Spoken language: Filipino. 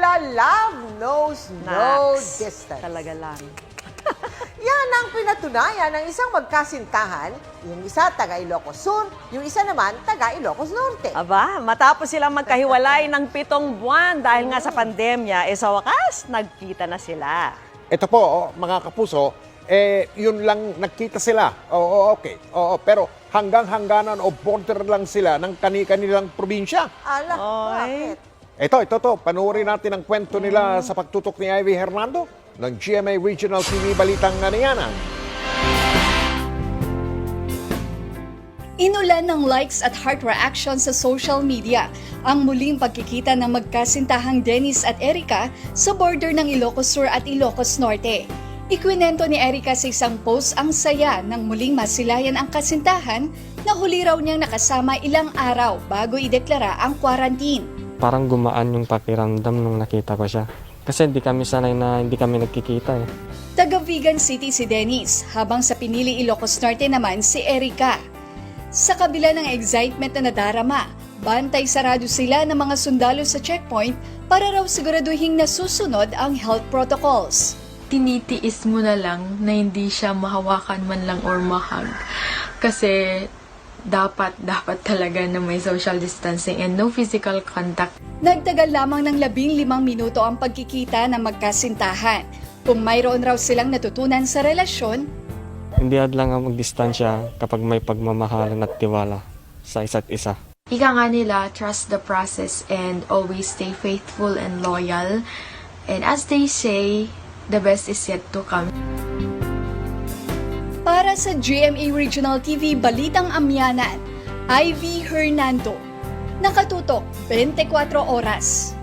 nila, love knows no Naks. distance. Talaga lang. Yan ang pinatunayan ng isang magkasintahan, yung isa taga Ilocos Sur, yung isa naman taga Ilocos Norte. Aba, matapos silang magkahiwalay ng 7 buwan dahil nga sa pandemya, sa wakas, nagkita na sila. Ito po, mga kapuso, yun lang nagkita sila. Oo, okay. Oo, pero hanggang-hangganan o border lang sila ng kani-kanilang probinsya. Ala, Oy. bakit? Ito. Panuorin natin ang kwento nila sa pagtutok ni Ivy Hernando ng GMA Regional TV Balitang Nanayanan. Inulan ng likes at heart reaction sa social media ang muling pagkikita ng magkasintahang Dennis at Erica sa border ng Ilocos Sur at Ilocos Norte. Ikwinento ni Erica sa isang post ang saya nang muling masilayan ang kasintahan na huli raw niyang nakasama ilang araw bago ideklara ang quarantine. Parang gumaan yung pakiramdam nung nakita ko siya. Kasi hindi kami sanay na hindi kami nagkikita eh. Taga Vigan City si Dennis, habang sa pinili Ilocos Norte naman si Erica. Sa kabila ng excitement na nadarama, bantay sarado sila ng mga sundalo sa checkpoint para raw siguraduhing nasusunod ang health protocols. Tinitiis mo na lang na hindi siya mahawakan man lang or mahag. Kasi dapat talaga na may social distancing and no physical contact. Nagtagal lamang ng 15 minuto ang pagkikita ng magkasintahan. Kung mayroon raw silang natutunan sa relasyon, Hindi lang ang magdistansya kapag may pagmamahalan at tiwala sa isa't isa. Ika nga nila, trust the process and always stay faithful and loyal. And as they say, the best is yet to come. para sa GMA Regional TV Balitang Amyanan, Ivy Hernando. Nakatutok 24 oras.